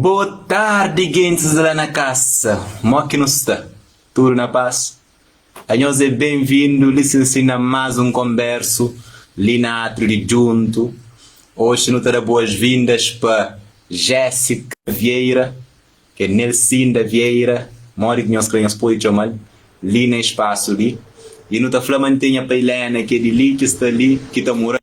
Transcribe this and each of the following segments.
Boa tarde, gente lá na casa. Como que não está? Tudo na paz? A nós é bem-vindo, licenciando mais um converso, Linatro de junto. Hoje não terá boas-vindas para Jéssica Vieira, que é Nelsinda Vieira, mora que nós queremos pôr chamar, ali no espaço ali. E não está falando mantenha para Helena, que é de ali, que está ali, que está morando.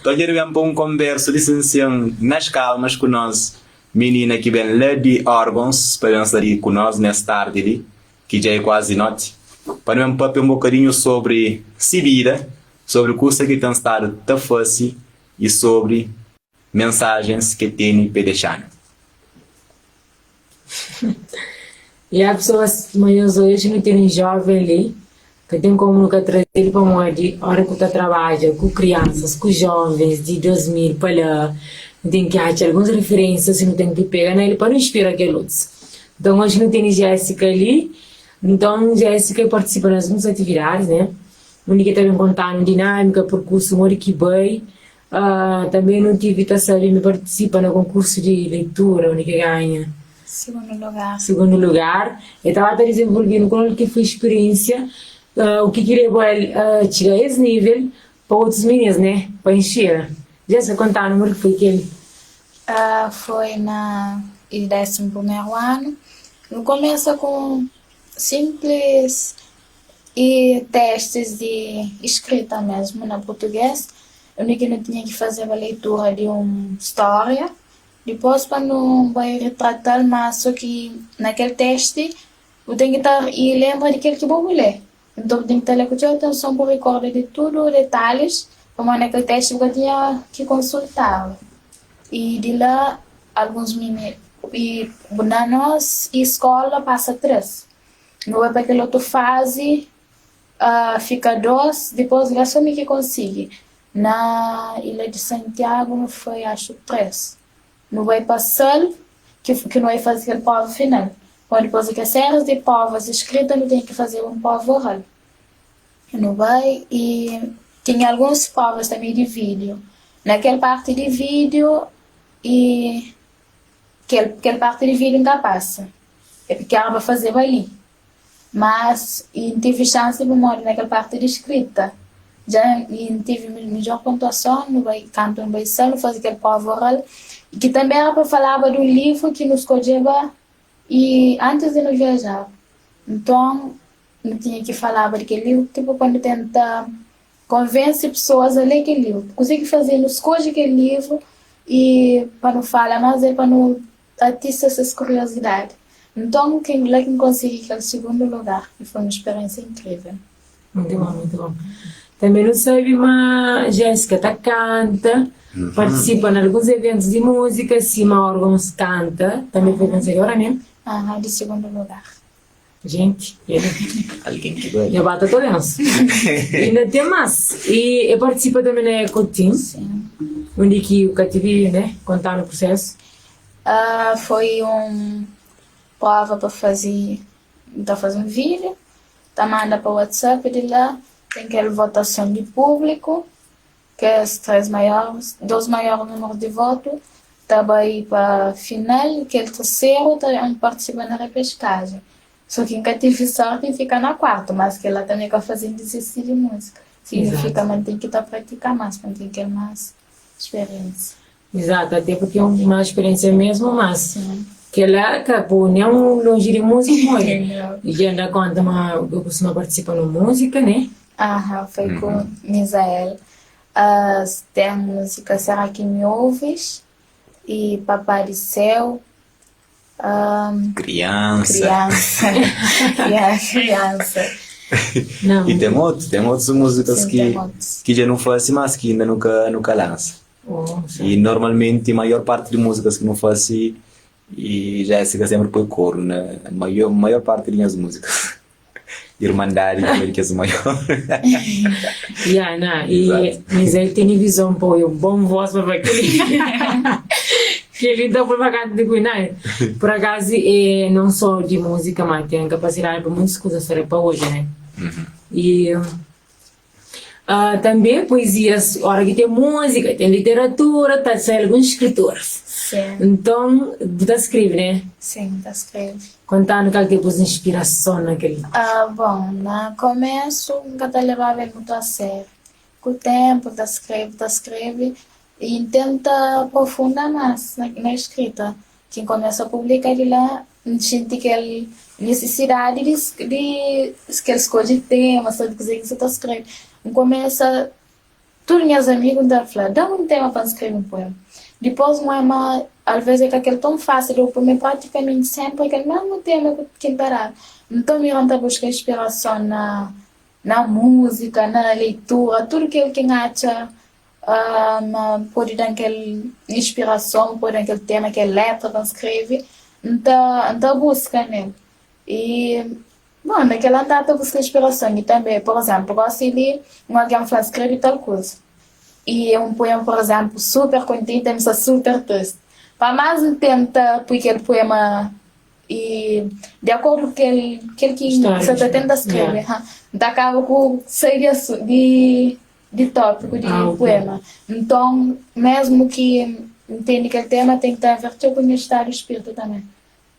Então, eu vou um converso, licenciando nas calmas com nós, menina que vem lá de órgãos, para estar com nós nesta tarde ali, que já é quase noite, para um papo um bocadinho sobre si vida, sobre o curso que tem estado tão fácil e sobre mensagens que tem para deixar. E há pessoas maiores hoje não tem jovem ali, que tem como nunca trazer para uma de hora que tu trabalha com crianças, com jovens de 2000 para lá, tem que achar algumas referências e não tem que pegar nele para não inspirar aqueles outros. Então hoje não tem Jéssica ali, então Jéssica participa nas muitas atividades, né? Onde que também contando dinâmica, percurso, onde que vai. Também não tive que saber me participa no concurso de leitura, onde que ganha. Segundo lugar. Eu estava desenvolvendo com o que foi experiência, o que levou a chegar a esse nível para outros meninos, né? Para encher. Já se contar o número que foi aquele? Foi na 11º ano. No começo com simples e testes de escrita mesmo na português. Eu não tinha que fazer a leitura de uma história. Depois, para não vai retratar, mas só que naquele teste eu tenho que estar e lembrar daquele que vou ler. Então eu tenho que ter com atenção para recordar de tudo, detalhes, como naquele teste eu tinha que consultar. E de lá, alguns meninos, e na nossa escola passa 3. Não é para aquela outra fase, fica 2, depois lá só me que consigo. Na Ilha de Santiago não foi, acho, 3. Não vai passar, que não vai fazer aquele prova final. Quando depois que séries de provas escritas, não tem que fazer um prova oral. Não vai, e tem algumas provas também de vídeo. Naquela parte de vídeo, e aquela parte de vídeo ainda passa. É porque ela vai fazer ali. Mas não tive chance de morar naquela parte de escrita. Já não tive melhor pontuação, não vai cantar, não vai ser, não fazer aquele prova oral. Que também era para falar do livro que nos escolheva e antes de nos viajar. Então, não tinha que falar daquele livro, tipo, quando tenta convencer pessoas a ler aquele livro. Consegui fazer, nos escolhe aquele livro e para não falar, mas é para não atiçar essas curiosidades. Então, quem conseguiu aquele segundo lugar, e foi uma experiência incrível. Muito bom, muito bom. Também não sabe, mas Jéssica canta, participa em alguns eventos de música, Cima Órgãos canta, também foi vencedora, né? De segundo lugar. Gente, Alguém que vai. eu bato todos. E ainda tem mais. E participa também na Ecoteam, onde que o Cativi, né, contar no processo. Foi prova para fazer um vídeo, manda para o WhatsApp de lá. Tem aquela votação de público, que é os 2 maiores números de voto, vai para a final, que é o terceiro, participa na repescagem. Só que nunca tive sorte e fica na quarta, mas que ela também quer fazer exercício de música. Significa que tem que praticar mais, para ter mais experiência. Exato, até porque é uma experiência mesmo, mas que ela acabou, não longe de música, e ainda conta eu costumo participar na música, né? Foi com Misael. Tem a música Será Que Me Ouves? E Papai do Céu. Criança. Criança. Não. E tem outras músicas que já não faz mas que ainda nunca lança. E normalmente a maior parte de músicas que não faz e Jéssica sempre põe coro na maior parte das minhas músicas. Irmandade, que é o maior. Mas ele tem visão, pô, um bom voz para aquele. Que ele dá para cantar de cuinar. Por acaso, não só de música, mas tem capacidade para muitas coisas para hoje, né? E Também poesias, hora que tem música, tem literatura, tá saindo alguns escritores. Sim, Então, você escreve, né? sim, tá escreve. Contando qual tipo de inspiração naquele. Bom, no começo nunca te levava muito a sério. Com o tempo, tá escreve e tenta aprofundar mais na escrita. Quem começa a publicar ele lá, sente aquela necessidade de que escolhe temas, sabe dizer que você está escrevendo. Começa, todos meus amigos da falar, dá um tema para escrever um poema. Depois, uma, às vezes é aquele tão fácil, eu ponho praticamente sempre aquele mesmo tema que parar. Então, eu ando a buscar inspiração na música, na leitura, tudo que quem acha pode dar aquela inspiração, pode dar aquele tema, aquela letra que escreve, então busca, né? E, bom, naquela data busca inspiração e também, por exemplo, gosto de alguém fala, escreve tal coisa. E é um poema, por exemplo, super contente, mas super triste. Para mais tenta por aquele poema e de acordo com aquele que você está tentando escrever, então acaba com sair de tópico, de poema. Então, mesmo que entende que o tema tem que estar vertido com o estado de espírito também.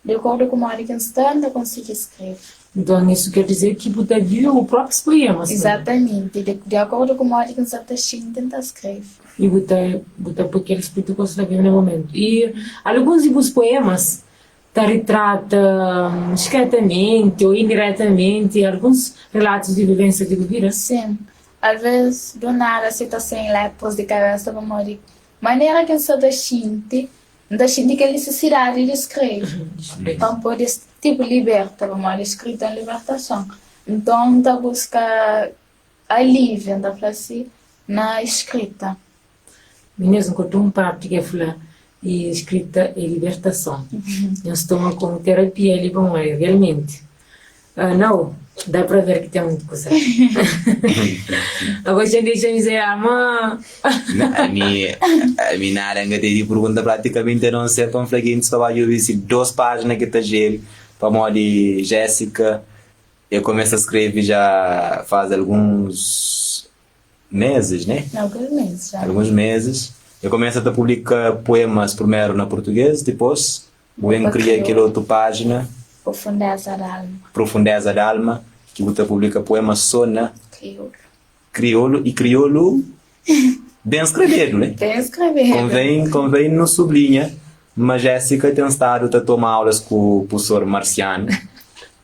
De acordo com o modo que está, não consegue escrever. Então, isso quer dizer que você viu os próprios poemas. Exatamente. De acordo com o modo que você está tentando escrever. E você por aquele espírito que você está vivendo no momento. E alguns dos poemas te retratam discretamente ou indiretamente alguns relatos de vivência de vida. Sim. Às vezes, do nada, você está sem letras de cabeça, de maneira que você sente aquela necessidade de escrever. Então, pode tipo liberta, uma escrita em libertação. Então, tá busca alívio, da assim, na escrita. Mesmo quando um prática fala e escrita e libertação. Eu estou com terapia ali bom, realmente. Não, dá para ver que tem muita coisa. Agora já deixa eu dizer, ama. A minha área de pergunta praticamente não ser tão flagrante, só vai ouvir 2 páginas que está gel. Para modo de Jéssica, eu começo a escrever já faz alguns meses, né? Alguns meses já. Alguns meses. Eu começo a publicar poemas primeiro na português, depois eu criei aquela outra página, Profundeza da alma. Profundeza da Alma, que você publica poemas só na Crioulo. crioulo, e crioulo bem escrevido, né? Bem escrever. Convém não sublinha, mas Jéssica tem estado a tomar aulas com o professor Marciano,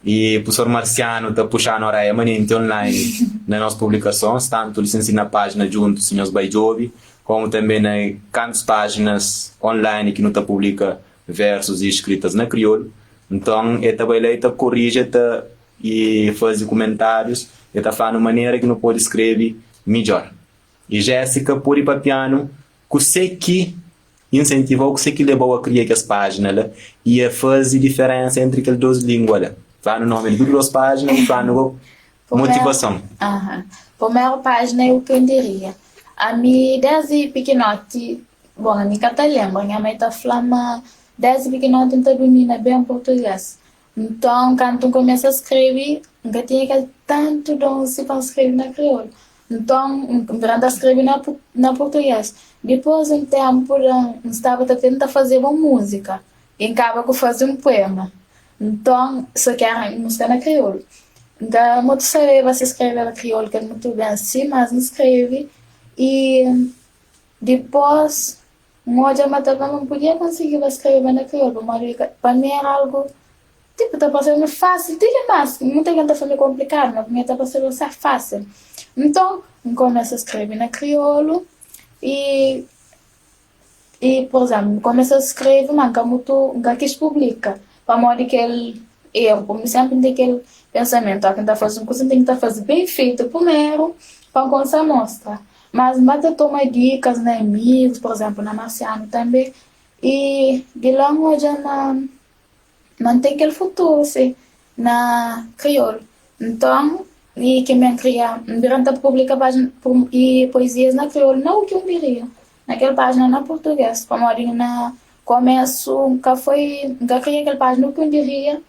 e o professor Marciano está puxando a hora emanente online nas nossas publicações, tanto eles ensinam na página junto, senhores Baijovi, como também nas cantas páginas online que não está publica versos e escritas na crioulo. Então, eu também corrige e faz comentários, eu está falando de maneira que não pode escrever melhor. E Jéssica, por ir para piano, que incentivou, que levou a criar aquelas páginas lá, e a fazer diferença entre aquelas 2 línguas. Fala no nome de 2 páginas e fala no motivação. Primeira página eu diria. A minha, desde pequenote, bom, a minha cata lembra, minha mãe está falando, desde pequenote eu domina bem português. Então, quando eu começo a escrever, eu tinha tanto doce para escrever na crioulo. Então, eu escrever na português. Depois, um tempo, eu estava tentando fazer uma música. E acaba com fazer um poema. Então, só que era música na crioulo. Então, muito saber você escrever na crioulo, que é muito bem assim, mas não escreve. E depois, hoje eu não podia conseguir escrever na crioulo. Para mim era algo, tipo, está passando fácil, tem mais. Muita gente está falando complicado, mas para mim está passando fácil. Então, eu começo a escrever na crioulo e por exemplo, começo a escrever, mas nunca quis publicar. Para modo que eu, como sempre tem aquele pensamento, quem está fazendo coisa tem que estar fazendo bem feito primeiro, para começar a mostrar. Mas eu tomo dicas na amigos, por exemplo, na Marciano também, e de lá hoje mantém aquele futuro, assim, na crioulo. Então, e que me cria, durante a publica página e poesias na crioulo, não o que eu diria, naquela página na português, como na começo, nunca criei aquela página o que eu diria,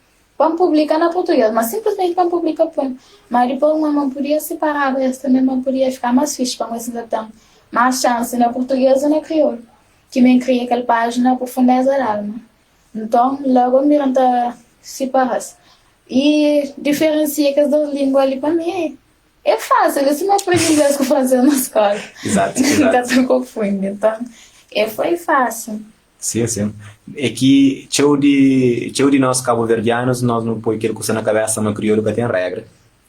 Vamos publicar na português, mas simplesmente vamos publicar poema. Mas depois não podia separar, mas também não podia ficar mais fixe, para nós ainda ter mais chance na portuguesa e na crioulo. Que me cria aquela página profundeza da alma. Então, logo me renta separar. E diferencia que as duas línguas ali para mim é fácil. Eu sempre aprendi inglês com francês na escola. Exato, Nunca exato. se confunde. Então, foi fácil. Sim, sim. É que, cheio de nós cabo-verdianos, nós não põe aquilo que na cabeça, mas crioulo que tem regra.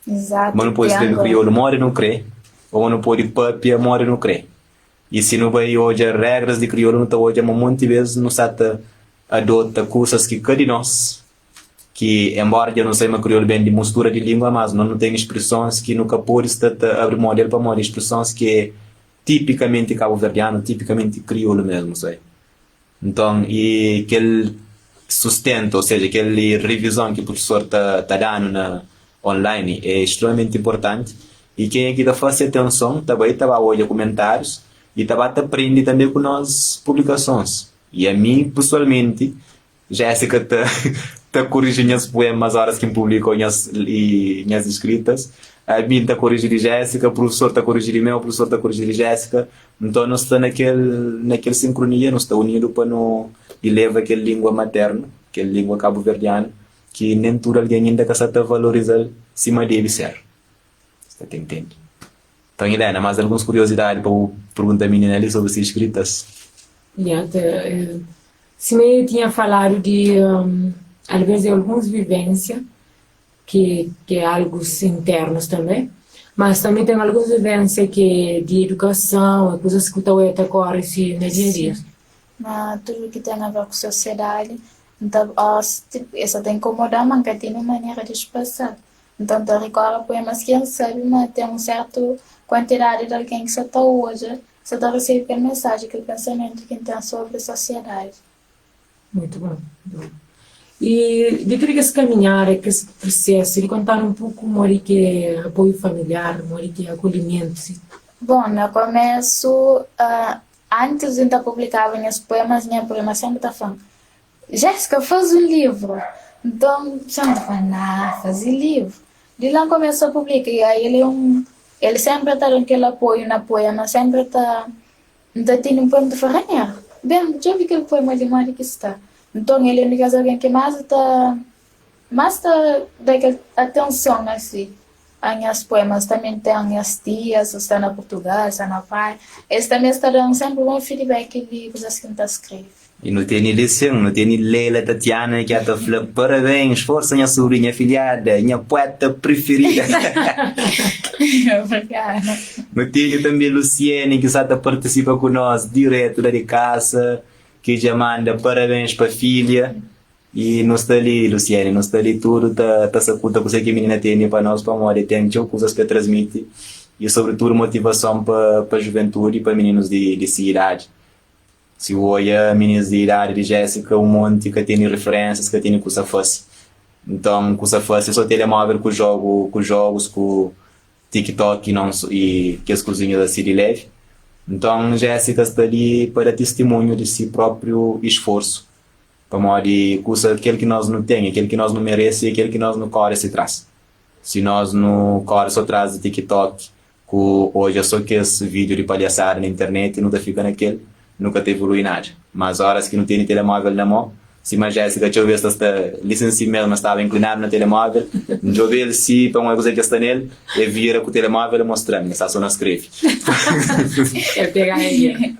Exato. Mas não pode escrever crioulo, mora não crê. Ou não pode papia, mora não crê. E se não vai hoje as regras de crioulo, não está hoje, mas muitas vezes não se adota coisas que cada de nós, que embora eu não sei uma crioulo bem de mistura de língua, mas não tem expressões que nunca pode estar abrir modelo para modelo, expressões que é tipicamente cabo-verdiano, tipicamente crioulo mesmo, sei. Então, e aquele sustento, ou seja, aquela revisão que o professor está dando online é extremamente importante. E quem aqui está fazendo atenção, também está olhando comentários e está aprendendo também com as publicações. E a mim, pessoalmente, Jéssica está corrigindo os poemas, horas que publicam as escritas. A mim está corrigindo Jéssica, o professor está corrigindo meu, o professor está corrigindo Jéssica. Então, nós estamos naquela sincronia, nós estamos unidos para elevar aquela língua materna, aquela língua cabo-verdiana, que nem tudo alguém ainda que está valorizar cima dele ser. Você está entendendo? Então, Helena, mais algumas curiosidades para perguntar a menina ali sobre as escritas? Se me tinha falado de, às vezes, algumas vivências, que é algo internos também, mas também tem algumas vivências que de educação, coisas que estão agora no dia a dia. Mas tudo que tem a ver com a sociedade, então, isso tem que incomodar, mas que tem uma maneira de expressar. Então, tu recorre poemas que recebe, mas tem uma certa quantidade de alguém que você está hoje, você está recebendo aquela mensagem, aquele pensamento que tem sobre a sociedade. Muito bom, muito bom. E de tudo esse caminhar, esse processo, ele contar um pouco como é que é apoio familiar, como é que é acolhimento. Sim. Bom, no começo, antes de eu publicar meus poemas, minha prima sempre está falando, Jéssica, faz um livro. Então, sempre falando, fazer livro. De lá começou a publicar, e aí ele sempre está dando aquele apoio na poema, sempre está tendo um poema de falar, bem, já vi aquele poema de Mari que está. Então, ele é um alguém que mais está dando atenção assim, a minhas poemas. Também tem as minhas tias, está na Portugal, está na pai. Eles também estão dando sempre um feedback de coisas que está escrevendo. E não tem nem lição, não tem nem Leila, Tatiana, que está falando parabéns, força, minha sobrinha afilhada, minha poeta preferida. Obrigada. Não tem também Luciene, que está a participar conosco, direto da de casa, que já manda parabéns para a filha. E não está ali, Luciene, não está ali tudo, está sacuda com o que a menina tem para nós, para a moda, tem coisas que transmite. E sobretudo motivação para a juventude e para meninos de idade. Se olha meninos de idade de Jéssica, um monte que tem referências, que tem coisa fácil. Então, coisa fácil, só telemóvel com jogos, com TikTok e que as coisinhas assim de leve. Então, Jéssica está ali para testemunho de si próprio esforço. Para modo de coisa, aquele que nós não temos, aquele que nós não merecemos e aquele que nós não corre se traz. Se nós não corre só traz do TikTok, que hoje é só que esse vídeo de palhaçada na internet e não fica naquele, nunca te evolui nada. Mas horas que não tem telemóvel na mão, se a Jéssica, deixa eu ver se está licenciado mesmo, estava inclinado no telemóvel, deixa eu ver se para uma coisa que está nele, e vira com o telemóvel mostrando, mas só não escreve. É pegar aí.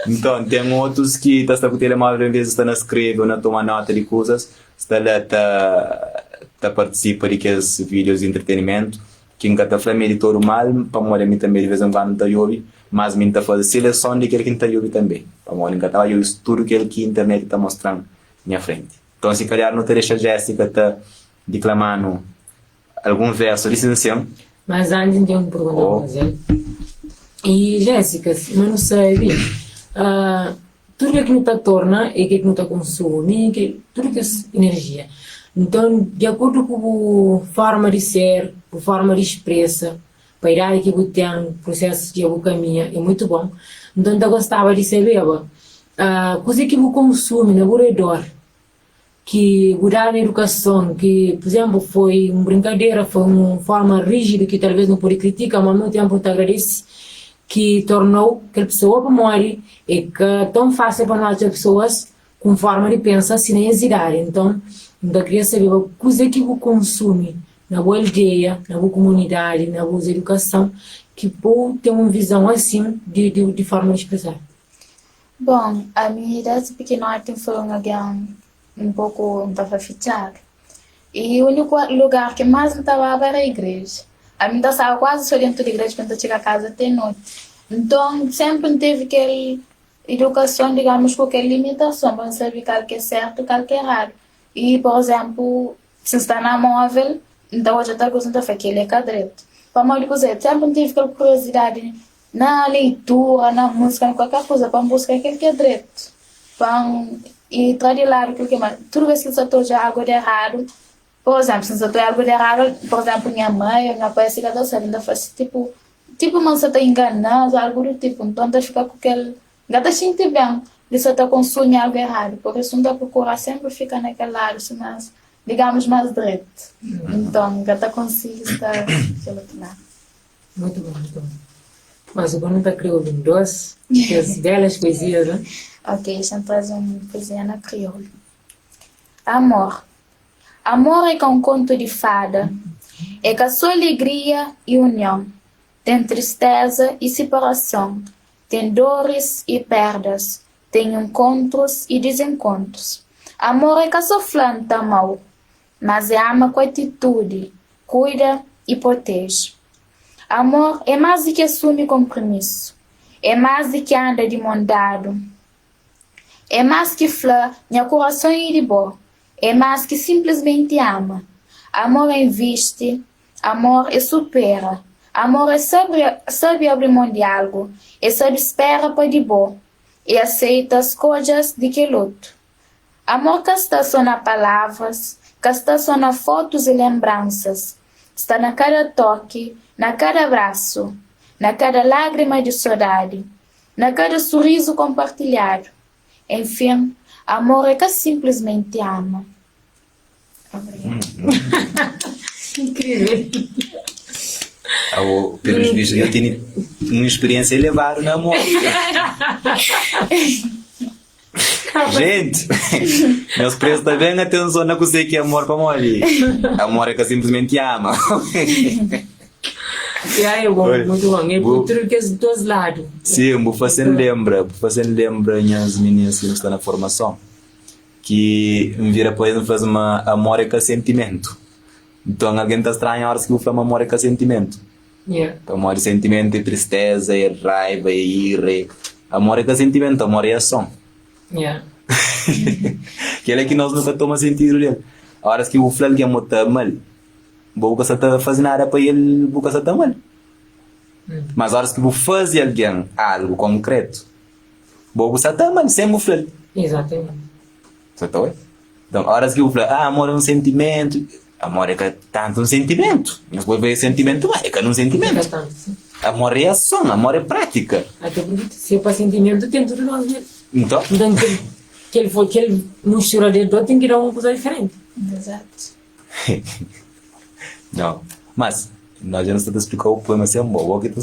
Então, tem outros que estão com o telemóvel, em vez de estar a escrever ou a tomar nota de coisas, está lá, participa de aqueles vídeos de entretenimento, que nunca está falando de todo mal, para morrer mim também de vez em quando está ouvindo, mas mim está fazendo seleção de aquele que está ouvindo também, para morrer nunca está ouvindo tudo aquilo que a internet está mostrando na minha frente. Então, se calhar não te deixa a Jéssica está declamando algum verso de licença. Mas antes tem um programa a fazer. E Jéssica, mas não sei, tudo que não está torna e que não está consome, tudo que é energia. Então, de acordo com a forma de ser, a forma de expressa, para a idade que você tem, o processo que você caminha, é muito bom. Então, eu gostava de saber, coisa que você consome no redor, que mudar a educação, que, por exemplo, foi uma brincadeira, foi uma forma rígida que talvez não pode criticar, mas ao mesmo tempo te agradece, que tornou aquela pessoa para morrer e que é tão fácil para nós as pessoas com forma de pensar assim nem idade. Então, eu queria saber o que você consome na boa aldeia, na boa comunidade, na boa educação, que pode ter uma visão assim de forma de expressar. Bom, a minha idade pequena foi um pouco fichada. E o único lugar que mais me estava era a igreja. A minha estava quase só dentro da igreja quando eu cheguei a casa até noite. Então, sempre teve aquela educação, digamos, com aquela limitação, para saber o que é certo e o que é errado. E, por exemplo, se está na móvel, então hoje está coisa que aquele é cadreto. Para mais coisa, sempre tive aquela curiosidade na leitura, na música, em qualquer coisa, para buscar aquele que é direito. E tradilar aquilo que mais. Toda vez que você está algo de errado, por exemplo, se você está algo de errado, por exemplo, minha mãe, minha pai, se cada ainda faz tipo, mas você está enganando, algo do tipo. Então, você fica com aquele. Gata sente bem de você está consumindo algo errado, porque se não está procurar sempre fica naquele lado, mas, digamos, mais direito. Então, gata consegue estar naquele outro lado. Muito bom, muito bom. Mas agora não está crioulo doce, as belas poesias, né? Ok, deixa eu trazer uma poesia na crioula. Amor. Amor é que um conto de fada. É que a sua alegria e união. Tem tristeza e separação. Tem dores e perdas. Tem encontros e desencontros. Amor é que a sua planta mal. Mas é ama com atitude. Cuida e protege. Amor é mais do que assume compromisso. É mais do que anda de mão dado. É mais que flor, meu coração é de boa. É mais que simplesmente ama. Amor é investe. Amor é supera. Amor é sabe abrir mão de algo. É sabe espera para de boa. E aceita as coisas de que luto. Amor que está só nas palavras, que está só nas fotos e lembranças. Está na cada toque, na cada abraço, na cada lágrima de saudade, na cada sorriso compartilhado. Enfim, amor é que simplesmente ama. Obrigada. Incrível. Pelos vistos, eu tenho uma experiência elevada no amor. Gente, meus preços também atenção na coisa que é amor para morrer. Amor é que simplesmente ama. E aí, bom, muito bom. É por tudo que é dos dois lados. Sim, vou fazer lembra as meninas que estão na formação que me vira pois faz uma amor é que sentimento. Então alguém está estranho a hora que eu falo amor é que sentimento. Yeah. Então, amor é sentimento, é tristeza, é raiva, é ira. Amor é que sentimento, amor é ação. Yeah. Que é que nós nunca tomamos sentido dele. A hora que o falo que amor está mal, vou que está fazendo nada para ele, vou que está mal. Mas a hora que vou fazer alguém algo concreto, vou que está mal, sem o falo. Exatamente. Você está vendo? Então, a hora que eu falo, amor é um sentimento, amor é que tanto um sentimento. Mas vou ver sentimento, é que é um sentimento. Amor é ação, amor é prática. Até porque se é para sentimento, tem tudo nós mesmo. Então, que ele mistura de dor, tem que dar uma coisa diferente. Exato. não. Mas, nós já não estamos explicando o poema sem amor. O que tu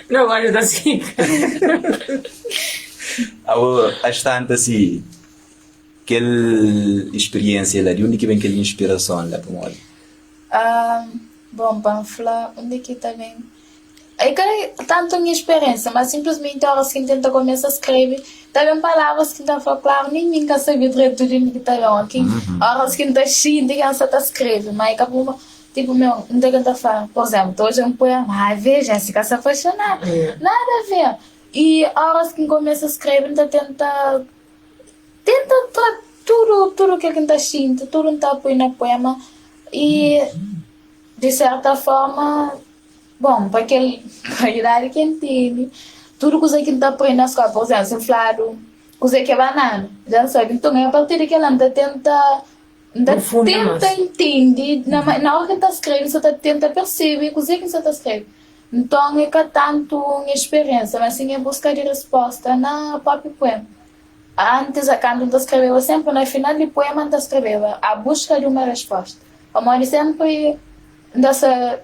não, olha, assim. Acho tanto assim, aquela experiência lá, de onde que vem aquela inspiração lá para morrer? Bom, para falar, onde que também. Eu quero tanto minha experiência, mas simplesmente a hora que tenta começar a escrever, também palavras que não falam claro, nem ninguém sabe direito de onde que está bom aqui. A hora que está cheio, ninguém sabe escrever, mas acabou, tipo, meu, não tem que estar falando. Por exemplo, hoje é um poema, ai, vê, Jéssica se apaixonar, nada a ver. E a hora que começa a escrever, tenta tudo que ele está cheio, tudo está põe no poema. E, de certa forma, bom, para a idade que entende, tudo que está põe na escola, por exemplo, se flado, coisa que é banana, já sabe. Então, a partir daquela, tenta entender, na hora que está escrevendo, você tenta perceber coisa que você está escrevendo. Então, é que tanto uma experiência, mas sim é buscar de resposta na própria poema. Antes, quando eu escreveu sempre no final do poema, eu escreveu a busca de uma resposta. A mãe sempre dessa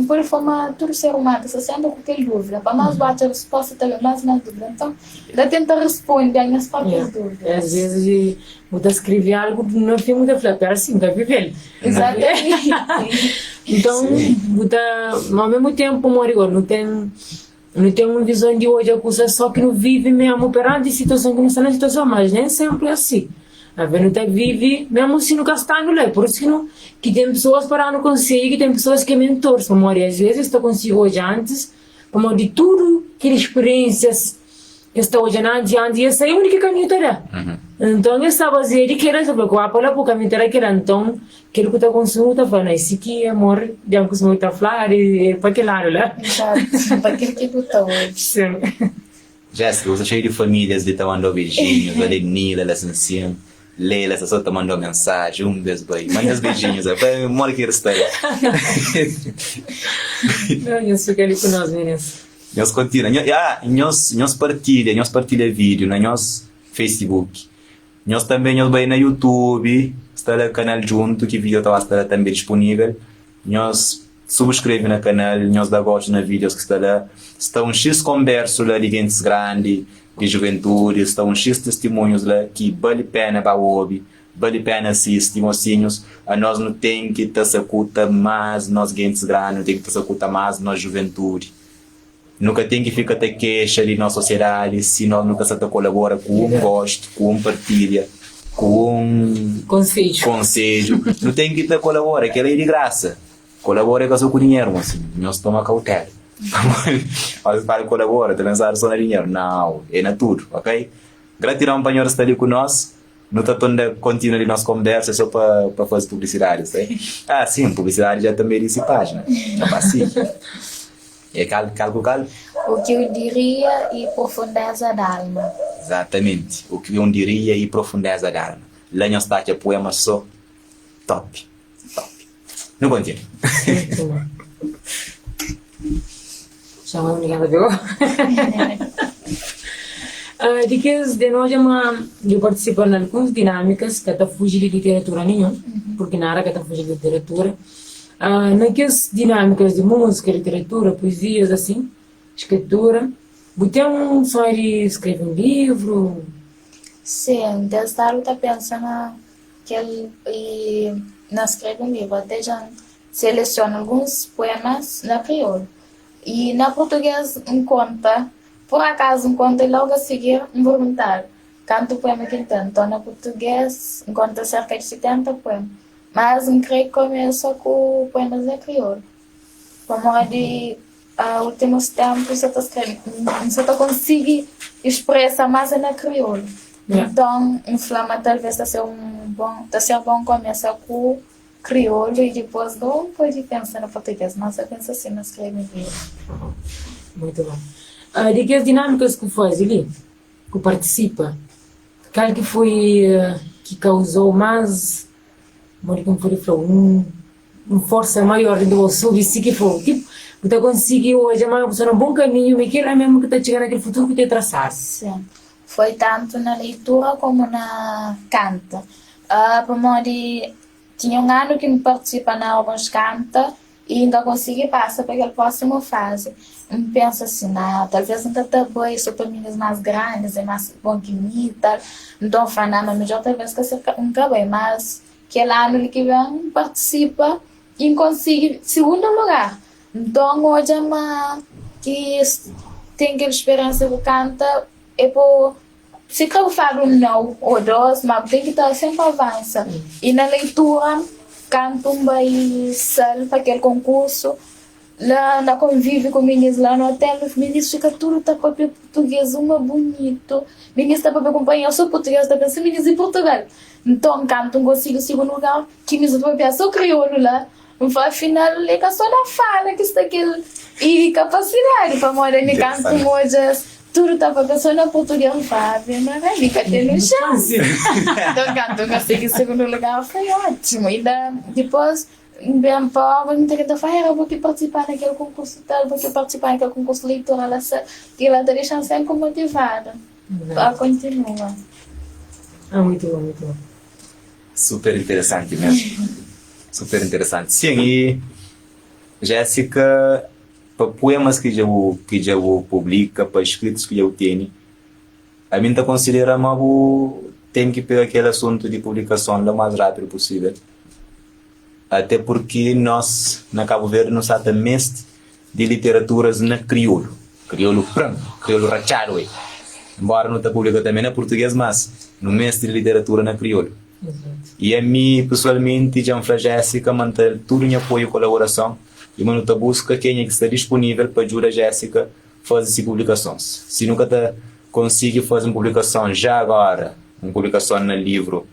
por forma todo ser humano, você sempre com aquele dúvida. Para mais bate a resposta, também mais na dúvida. Então, ainda tenta responder às minhas próprias dúvidas. Às vezes, eu escrevi algo no filme da Flávia, assim, da viver. Exatamente. Então, ao mesmo tempo, Morigo, não tem uma visão de hoje, a coisa só que não vive mesmo perante situação que não está na situação, mas nem sempre é assim. A gente não vive, mesmo se nunca está no lei, por isso que tem pessoas para não conseguir, que tem pessoas que é mentores, como às vezes estou consigo hoje antes, como de tudo, aquelas experiências, estou hoje antes, e essa é a única caminho que Então, eu estava dizendo que era sobre o que eu caminho que era, então, aquilo que eu estou consumindo, está falando, esse aqui é amor, de algo que eu estou falando, é para aquele lado, né? Exato, para aquilo que eu estou hoje. Sim. Jéssica, você é cheio de famílias de te mandou beijinhos, a Lenila, ela assim, Leila, essa só te mandou mensagem, beijo, boy. Manda os beijinhos, mora aqui está. Eu fico ali com nós, meninas. Nós continuamos, nós partilha vídeo na nosso Facebook. Nós também nós vai na YouTube, está no canal junto, que o vídeo está também disponível. Nós subscreve no canal, nós dá gosto nos vídeos que está lá. Está X converso lá de gente grande, de juventude, estão X testemunhos lá que vale a pena para ouvir, vale a pena assistir, mocinhos. A nós não tem que te sacuta mais nós gente grandes, não tem que te sacuta mais nós juventude. Nunca tem que ficar te queixa ali na sociedade se nós nunca se colabora com um gosto, com um partilha, com um conselho. Não tem que te colabora, que é de graça. Colabora com o seu dinheiro, assim. Nós tomamos cautela. Às vezes colabora, te lançar só no dinheiro. Não, é na tudo, ok? Gratidão para estar ali conosco. Não está toda contínua de nossa conversa só para fazer publicidade, sei? Ah, sim, publicidade já também disse página. Já passei. É calco. O que eu diria e profundeza da alma. Exatamente. O que eu diria e profundeza da alma. Lá nós está aqui a poema só top. Não continua. Chama a menina, viu? De nós eu participo em algumas dinâmicas que está fugindo de literatura nenhuma, porque nada que está fugindo de literatura. Naquelas dinâmicas de música, literatura, poesias, assim, escritura, você um sonho de escrever um livro? Sim, eu estava pensando que ele não escreve um livro, até já seleciona alguns poemas na crioulo. E na português encontra, por acaso encontra logo a seguir um voluntário, canto o poema que entende. Então na português encontra cerca de 70 poemas. Mas eu creio que começa com poemas da crioulo. Como de últimos tempos, eu estou conseguindo expressar mais na crioulo. Então, inflama talvez está ser bom começar com crioulo e depois não pode pensar no português, mas eu penso assim, mas escreve em livro. Muito bom. De que as dinâmicas que faz ali, que participa, qual que foi que causou mais força maior do vosso vício que foi, tipo, você conseguiu hoje mais um bom caminho, mas que é mesmo que está chegando naquele futuro que te traçar. Sim, foi tanto na leitura como na canta. Tinha um ano que me participa na alguns canta e ainda consegui passar para aquela próxima fase. Eu penso assim, talvez ainda está bom isso para meninas mais grandes, é mais bom que mim e tal. Então, mas melhor talvez que eu nunca bem, mas aquele ano que vem participa e consigo segundo lugar. Então, hoje que tem aquela esperança que canta, é por se eu falo não ou dois, mas tem que estar sempre avança. E na leitura, canto para aquele concurso, lá na convívio com meninos lá no hotel, os meninos ficam tudo tá papel português, uma bonito. Meninos tá papel acompanhar, eu sou português, tá pensando meninos em Portugal. Então, canto, consigo o segundo lugar, que me papel, sou crioulo lá. Afinal, é só na fala que está aquele e capacidade para morar em canto hoje. Tudo estava pensando em português, não é nem que tem chance. Então, canto, consegui o segundo lugar, foi ótimo. E depois, bem pobre, não tem que fazer, eu vou participar naquele concurso tal, vou participar naquele concurso eleitoral, e ela está deixando sempre motivada para continuar. Ah, muito bom, muito bom. Super interessante mesmo. Super interessante. Sim, e Jéssica, para poemas que já publica, para escritos que eu tenho, a mim está considera que tem que pegar aquele assunto de publicação o mais rápido possível. Até porque nós, na Cabo Verde, não sabemos mestre de literaturas na crioulo. Crioulo branco, crioulo rachado. Embora não está publicado também na português, mas no mestre de literatura na crioulo. E a mim, pessoalmente, já me Jéssica, manter tudo em apoio e colaboração. E mano, tá busca quem é que está disponível para ajudar a Jéssica a fazer publicações. Se nunca tá consegue fazer uma publicação já agora, uma publicação no livro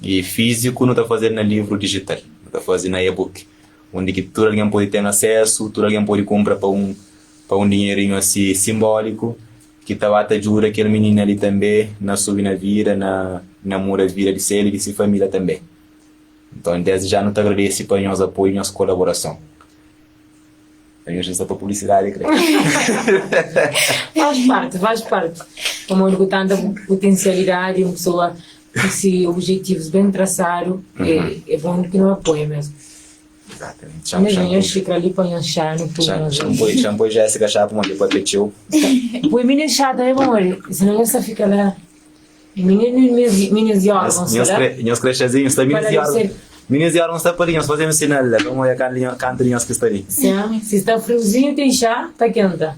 e físico, não está fazendo no livro digital, não está fazendo na e-book, onde que todo alguém pode ter acesso, todo alguém pode comprar para um dinheirinho assim simbólico, que tá ajuda aquele menino ali também na sua vida, na mura vida de ser e de sua família também. Então, desde já não te agradeço para nosso apoio e nossa colaboração. A gente está para publicidade, creio. Faz parte. Como eu digo, tanta potencialidade, uma pessoa com esses objetivos bem traçados, é bom que não apoia mesmo. Exatamente. Mas eu chego ali para um chá no pulo. Shampoo Jéssica chá para para petiu. Põe minha chá daí, amor. Senão essa fica lá. Minhas órgãos. Nós crescezinhos, está minhas órgãos está para nós fazemos sinal, como é canto que está ali. Sim, se está friozinho tem chá, está quente.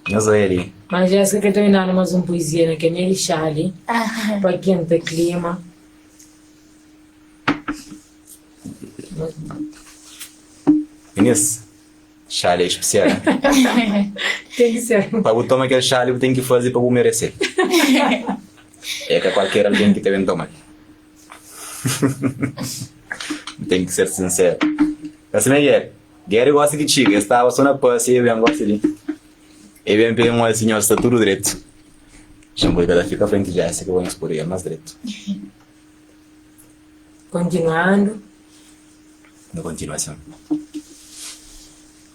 Nós é ali. Mas Jéssica que estou indo mais uma poesia naquele chá ali, para quente clima. Inês, chá é especial. Tem que ser. Para eu tomar aquele chá, eu tenho que fazer para eu merecer. É que qualquer alguém que te tomar. Tem que ser sincero. Assim é, Gary gosta de ti, estava só na paz e eu bem gosto de. Eu bem peguei um assim, está tudo direito. Chamou cada fica frente de Jéssica, eu vou expor ele mais direito. Continuando. Na continuação.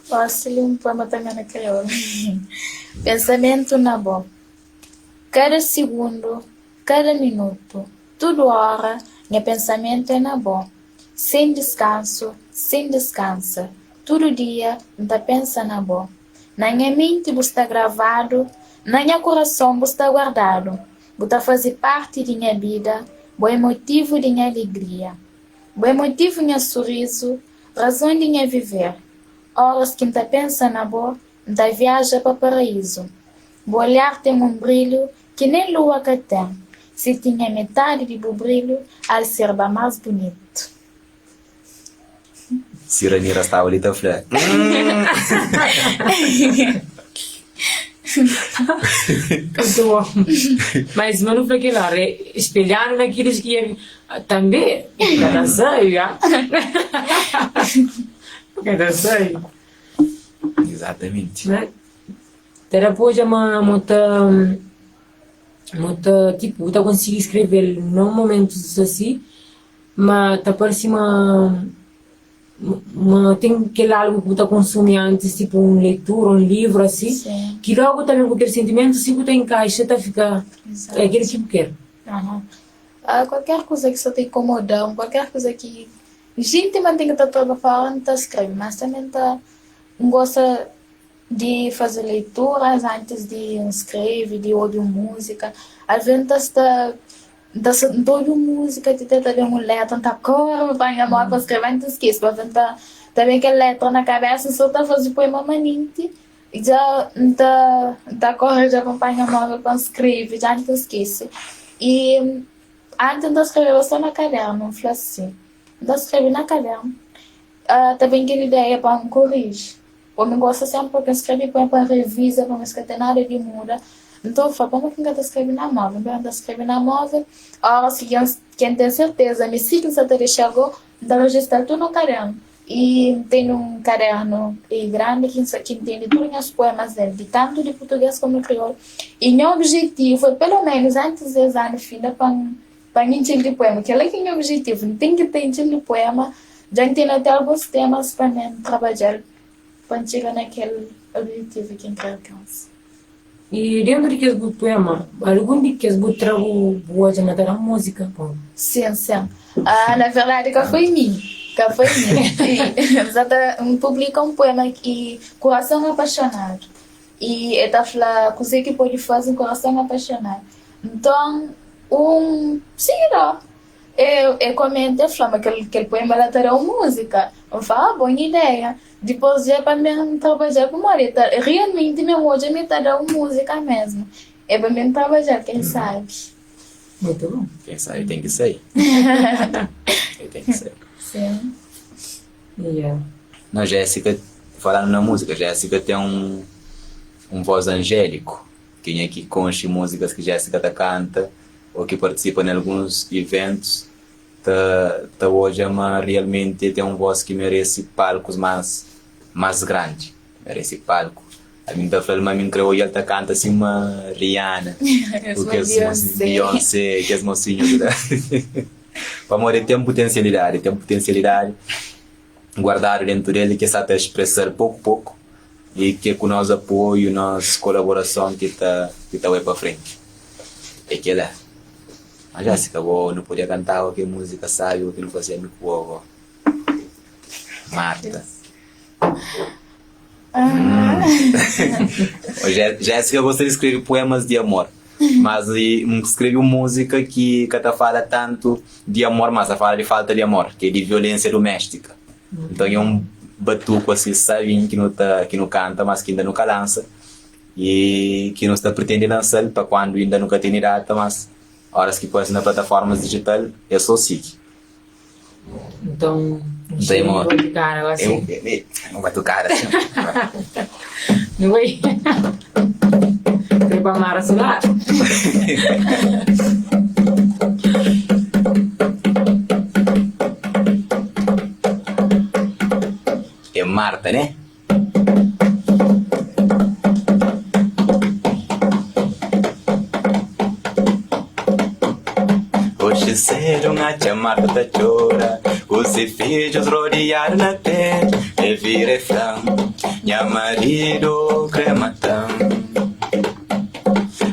Posso ler um poema também na crioula. Pensamento na boa. Cada segundo, cada minuto, tudo hora, meu pensamento é na boa. Sem descanso, sem descansa. Todo dia, não pensa na boa. Na minha mente, está gravado, na minha coração, está guardado. Está fazer parte de minha vida, bom motivo de minha alegria. Bom motivo de meu sorriso, razão de minha viver. Horas que não pensa na boa, não viaja para o paraíso. O olhar tem um brilho que nem lua que tem. Se tinha metade de brilho, al ser mais bonito. Siranira estava ali, tá falando. Muito bom. Mas não foi aquilo, espelhando naqueles que também, cada saio, já. Cada saio. Exatamente. Depois é muita, tipo, eu consigo escrever não momentos assim, mas tá parece tem aquele algo que está consumindo antes, tipo leitura, um livro assim, Sim. que logo também com aquele sentimento, se você encaixa, tá ficar, é aquele que eu quero. Qualquer coisa que você te incomoda, qualquer coisa que gente mantém que está toda falando, tá escrevendo, mas também gosta de fazer leituras antes de escrever, de ouvir música. Às vezes está toda música, de tentar ler uma letra, tá cor, vai a mão para escrever, não esquece, para tentar também aquela letra na cabeça, só tá fazendo poema maninte, e já tá corre, já acompanha a mão para escrever, já não esquece. E antes de escrever só na caderno, falei assim, de escrever na caderno, também aquela ideia para me corrigir. Eu me gosto sempre porque escrever para revisar, para me escrever nada de muda. Então eu falo, como que eu escrevo na móvel? Eu escrevo na móvel, ora, se quem tem certeza, me siga se até chegou, então registrar tudo no caderno. E tem um caderno grande que tem todos os poemas dele, de tanto de português como de crioulo. E meu objetivo é, pelo menos antes de exame final, para encher de poema, que é que é meu objetivo, não tem que ter encher de poema, já tem até alguns temas para trabalhar, para chegar naquele objetivo que eu quero alcançar. E dentro de que o poema, algum de que o trago boa de matar a música, pô. Sim, sim. Na verdade, que foi mim. Que foi mim. E publica um poema que Coração Apaixonado. E ele fala coisa que pode fazer um coração apaixonado. Então, seguidor. Eu comento e falo que aquele poema ela terá música. Eu falo, boa ideia. Depois já para mim trabalhar com o marido. Realmente, meu hoje me dá música mesmo. É para mim trabalhar, quem sabe. Muito bom. Quem sabe tem que ser. Tem que ser. Sim. Yeah. Não, Jéssica, falando na música, Jéssica tem um voz angélico. Quem é que conche músicas que Jéssica canta ou que participa em alguns eventos, tá hoje realmente tem uma voz que merece palcos mais grandes. Merece palco. A mim tá falando, mas mim creio que ela canta assim uma Rihanna, porque é Beyoncé, que é mocinhos. O amor tem potencialidade. Guardar dentro dele que está a expressar pouco a pouco e que com nosso apoio, nossa colaboração que tá vai para frente. É que ela. A Jéssica, não podia cantar qualquer música, sabe, o que não fazia muito boa. Marta. Jéssica gosta de escrever poemas de amor, mas escreve uma música que fala tanto de amor, mas fala de falta de amor, que é de violência doméstica. Então é um batuco assim, sabe, que não canta, mas que ainda nunca lança e que não está pretendendo lançar para quando ainda nunca tem data, mas horas que pode nas plataformas digital é só seguir. Então, Não vai tocar assim. Não vai tocar assim. Não vai? Para Mara Solar. É Marta, né? Hoje cedo na tia Marta da chora, os filhos rodearam na terra, e vira flam, minha marido crematão.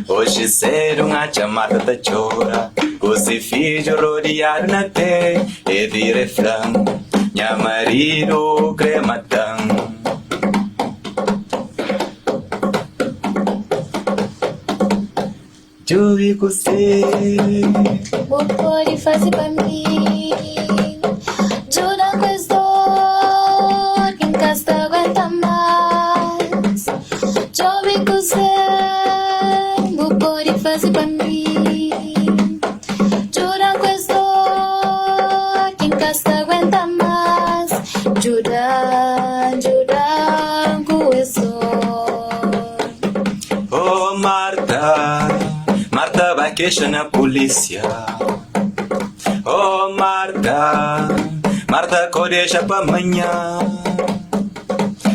Hoje cedo na tia Marta da chora, os filhos rodearam na terra, e vira flam, minha marido crematão. Eu vi você. O pode fazer pra mim. Jura que estou quem casta aguenta mais. Eu vi você. O pode fazer pra mim. Jura que estou quem casta aguenta mais. Jura que estou. Oh Marta, Marta vai queixar na polícia. Oh Marta, Marta coreja pra amanhã.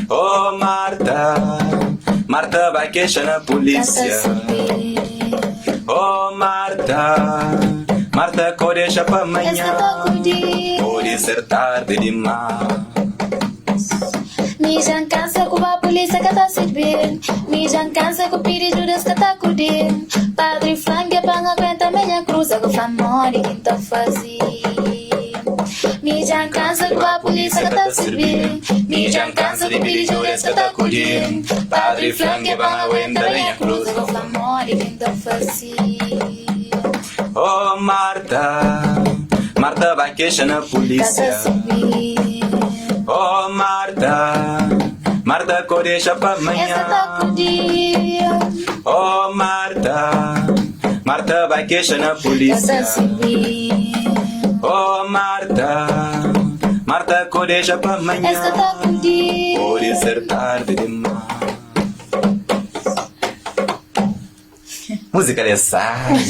Oh Marta, Marta vai queixar na polícia. Oh Marta, Marta coreja pra amanhã. Pode ser tarde demais. Me já cansa com a polícia que tá servindo. Me já cansa com o pedido Judas que tá curtindo. Padre Frank é pra aguentar minha cruz. Que família que tá fazendo. Me já cansa com a polícia que tá servindo. Me já cansa com o pedido Judas que tá curtindo. Padre Frank é pra aguentar minha cruz. Que família que tá fazendo. Oh Marta, Marta vai queixar na polícia. Oh Marta, Marta coreja pra amanhã. Oh Marta, Marta vai queixar na polícia. Oh Marta, Marta coreja pra amanhã. Pode ser tarde demais. Música de sabe,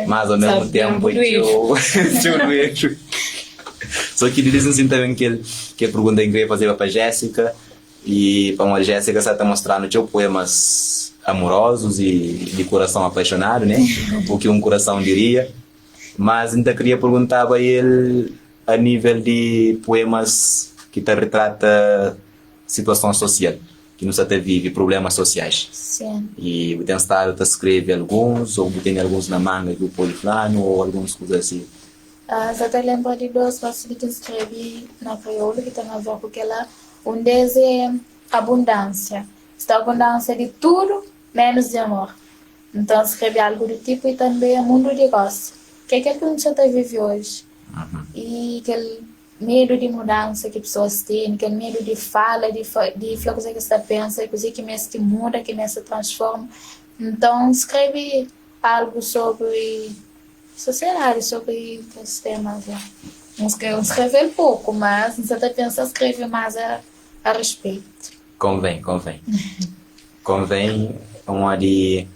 mas ao mesmo tempo eu vejo. Só que eles assim também que a pergunta que eu ia fazer para a Jéssica, e para a Jéssica você está mostrando teu poemas amorosos e de coração apaixonado, né? O que um coração diria. Mas ainda queria perguntar a ele a nível de poemas que te retrata situação social, que nos até vive problemas sociais. Sim. E o estado te escreve alguns, ou tem alguns na manga que o poliflano, ou algumas coisas assim. Só te lembro de duas coisas que te escrevi na crioula que tem a ver com aquela. Um deles é abundância. Está abundância de tudo, menos de amor. Então escrevi algo do tipo e também mundo de gosto. Que é aquilo que a gente até vive hoje. E aquele medo de mudança que pessoas têm, aquele medo de fala, de falar coisa que você pensa, coisa que me se muda, que me se transforma. Então escrevi algo sobre sociedade, sobre os temas. Escrever pouco, mas você até pensa escrever mais a respeito. Convém. Convém uma de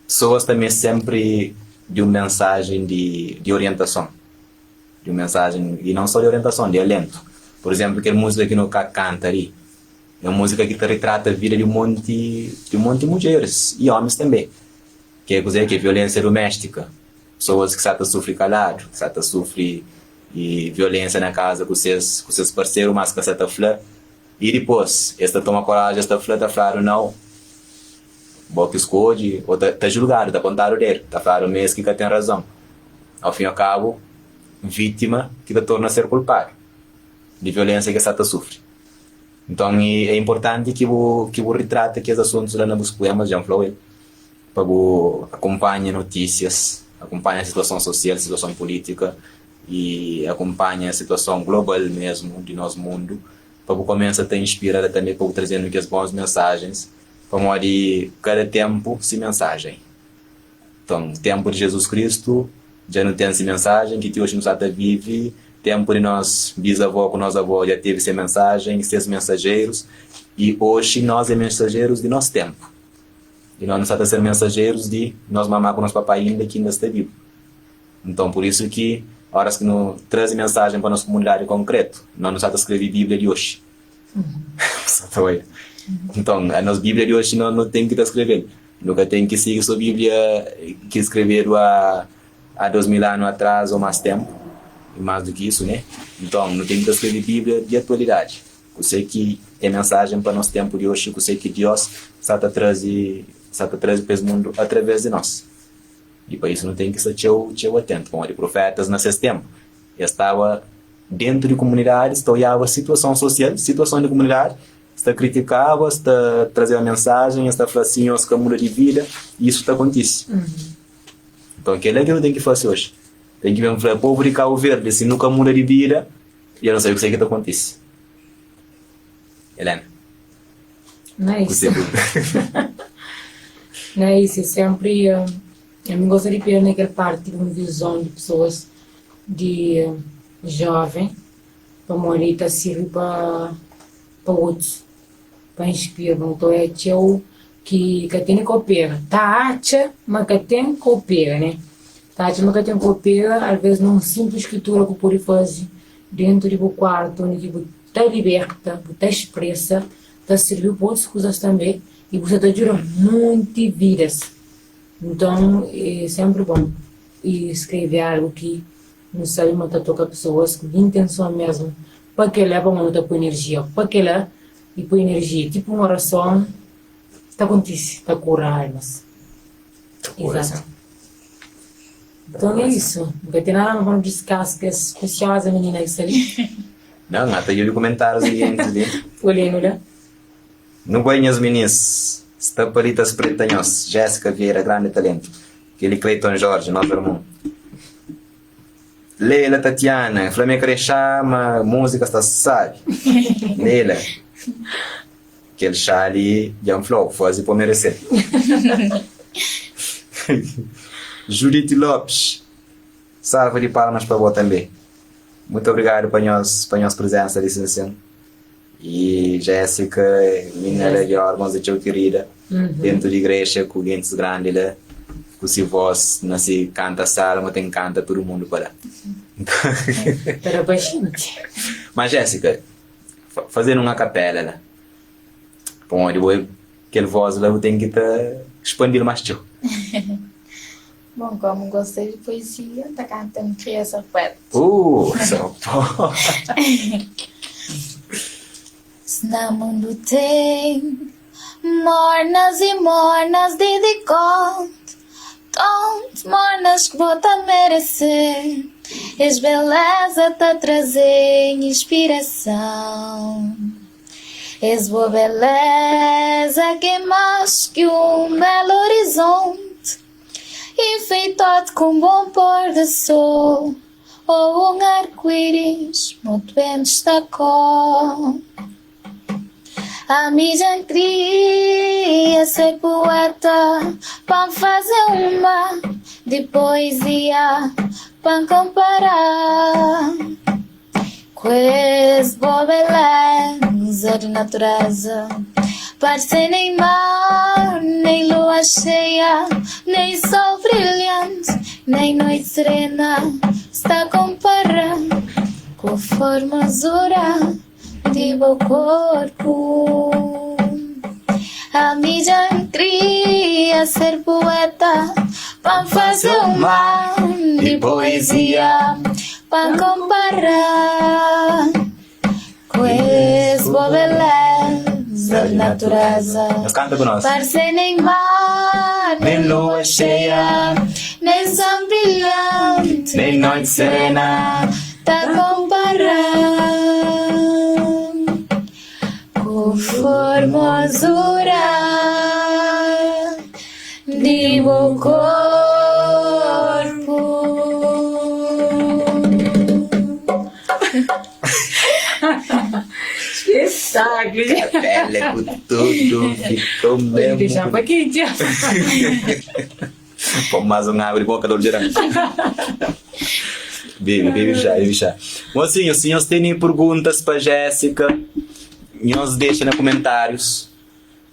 pessoas também sempre de uma mensagem de orientação. De uma mensagem, e não só de orientação, de alento. Por exemplo, aquela música que no canta ali, é uma música que te retrata a vida de um monte de mulheres e homens também. Que é coisa que é violência doméstica. Pessoas que sofrem calado, que sofrem e violência na casa com seus parceiros, mas que está flã. E depois, esta toma coragem, esta flã, está falando não. Boa que esconde, ou está julgado, está apontado dele, está falando mesmo que tem razão. Ao fim e ao cabo, vítima que te torna a ser culpado de violência que esta sofre. Então é importante que o retrate aqueles assuntos lá nos poemas, Jean Flauel, para que acompanhe notícias, acompanhe a situação social, a situação política e acompanhe a situação global mesmo de nosso mundo, para que comece a te inspirar também para trazendo aquelas boas mensagens, para que cada tempo se mensagem. Então, tempo de Jesus Cristo já não tem essa mensagem que hoje nos até vive, tempo de nós bisavó com nossa avó já teve essa mensagem, esses mensageiros, e hoje nós é mensageiros de nosso tempo. E nós não estamos a ser mensageiros de nós mamar com nosso papai ainda que ainda está vivo. Então, por isso que, horas que nos traz mensagem para a nossa comunidade concreto, nós não estamos a escrever Bíblia de hoje. Então, a nossa Bíblia de hoje não tem que estar escrevendo. Nunca tem que seguir sua Bíblia que escreveram há 2000 anos atrás ou mais tempo. E mais do que isso, né? Então, não tem que estar escrevendo Bíblia de atualidade. Eu sei que é mensagem para o nosso tempo de hoje. Eu sei que Deus está a trazer para esse mundo através de nós. E para isso não tem que estar atento. Como de profetas nesse tempo. Estava dentro de comunidades, olhava a situação social, situação de comunidade, está criticava, está trazendo a mensagem, está falando assim, os caminhos de vida, e isso está acontecendo. Então, aquilo é que eu tenho que fazer hoje. Tem que ver o povo de Cabo Verde, se nunca muda de vida, e eu não sei o que está acontecendo. Helena? Não é isso. Não é isso, sempre eu me gostaria de ver naquela parte de uma visão de pessoas de jovem, para morrer, sirve para outros, para inspirar. Então é teu que tem coopera, tá acha, mas que tem coopera, né? Tá acha, mas que tem coopera, às vezes não simples escritura que pode fazer dentro do quarto, onde você está liberta, você está expressa, está servindo para outras coisas também, e você está gerando muitas vidas. Então é sempre bom escrever algo que não sabe matar tocar pessoas com intenção mesmo, para que leva uma luta por energia, para que ela e por energia, tipo uma oração, está acontecendo, está curar almas. Exato. Então é isso. Não tem nada para descascar, que é preciosa menina isso ali. Não, até eu vi comentários ali. Olhando lá. Não banhas meninas, estaparitas pretanhos, Jéssica Vieira, grande talento. Aquele Cleiton Jorge, nosso irmão. Leila Tatiana, Flamengo chama, música está sabe. Leila. Aquele chá ali, Jan Flow, faz para merecer. Judite Lopes, salva de palmas para você também. Muito obrigado para nossa presença, licenciado. E Jéssica, menina de órgãos de teu querida, dentro da igreja, com dentes grandes lá. Que se voz não se canta salmo, tem canta todo mundo para. Para bastante. Mas Jéssica, fazendo uma capela lá, onde aquele voz lá tem que expandir mais teu. Bom, como gostei de poesia, tá cantando criança poeta. Só Se no mundo tem mornas e mornas de conto, tanto mornas que vou te merecer. És beleza te trazer inspiração. És boa beleza que é mais que belo horizonte, enfeitado com bom pôr do sol, ou arco-íris muito bem destacou. A mim já queria ser poeta, para fazer uma de poesia, para comparar com essa boa beleza de natureza. Parece nem mar, nem lua cheia, nem sol brilhante, nem noite serena, está a comparar com a formosura de meu corpo. A mim já queria ser poeta, para fazer um mar de poesia, para comparar com essa boa beleza de natureza. Mas canta com nós. Parece nem mar, nem lua cheia, nem sol brilhante, Nem noite serena, tá a comparar com formosura de meu corpo. Espetáculo! Ela com tudo, ficou mesmo. Deixar pra quem dia. Pô, mais um abre boca do geral. Vive já. Mocinho, se vocês têm perguntas para Jéssica, nos deixa nos comentários.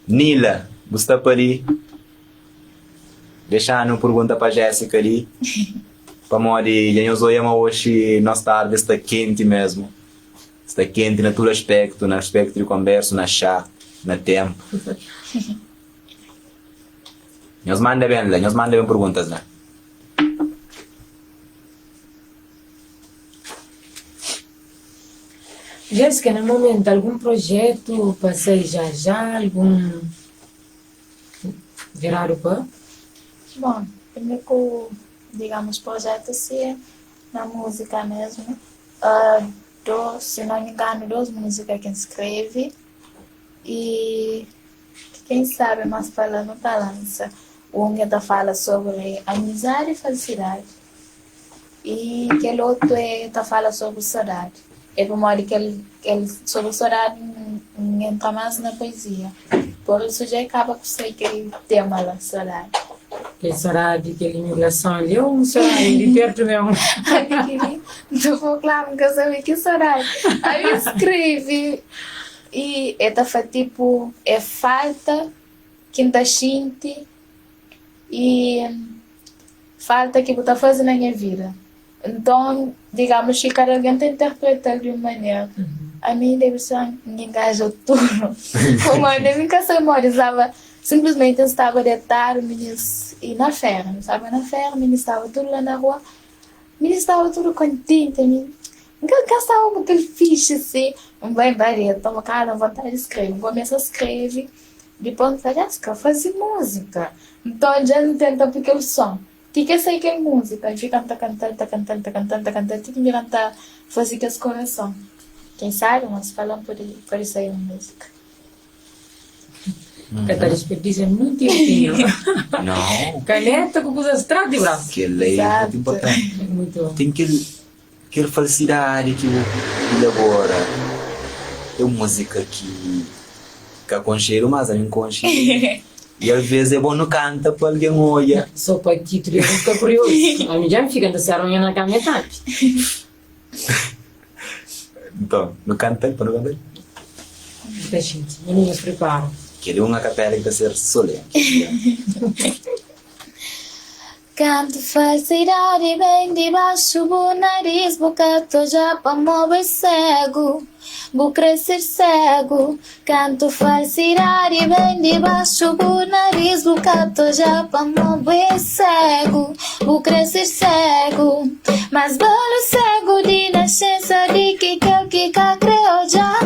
Nila, você está ali? Deixa uma pergunta para Jéssica ali. Para mori, eu sou hoje, nós tarde está quente mesmo. Está quente na todo aspecto, no aspecto de conversa, na chá, no tempo. Nos manda bem perguntas, né? Jéssica, no momento, algum projeto para sair já, algum virar o pão? Bom, primeiro, digamos, projeto assim, na música mesmo. Se não me engano, 2 músicas que escreve. E quem sabe mais falando balança. Um que fala sobre amizade e felicidade. E aquele outro fala sobre saudade. É por modo que ele sobre saudade entra mais na poesia. Por isso já acaba com isso aquele tema lá, saudade. Que saudade, aquela imigração ali, ou um saudade de perto mesmo? Não vou claro que eu sabia que saudade. Aí eu escrevi e foi tipo, falta que ainda sente e falta que eu estou fazendo na minha vida. Então, digamos que cada alguém tem que interpretar de uma maneira. A mim deve ser me engaja tudo. Como eu nem me memorizava, simplesmente eu estava de tarde e na feira. Eu estava na feira, eu estava tudo lá na rua, eu estava tudo contente. Eu gastava com aquele fixe assim, bem barreto, toma cara, vontade de escrever. Começo a escrever, depois eu fazer música. Então já não tenta porque o som. Que é sei que é música, e fica cantando, tem que me cantar, fazer que as coração. Quem sabe, mas falam por isso aí uma música. Cantar desperdício é muito difícil. Não. Caneta com coisas atrás de braço. Que lei é muito importante. É muito bom. Tem aquela felicidade que ele agora. É uma música que aconchega, mas a mim aconchega. E às vezes é bom não canta para alguém olha. Só para título eu vou ficar curioso. A mim já me fica a aronha na caminhada. Então, não canta para não cantar. Gente, meninos preparam. Queria uma capela que vai ser solene. Canto falsidade bem debaixo do nariz, bocato já para mover cego, vou crescer cego. Canto falsidade bem debaixo do nariz, bocato já para mover cego, vou crescer cego. Mas bolo cego de nascença de que criou já.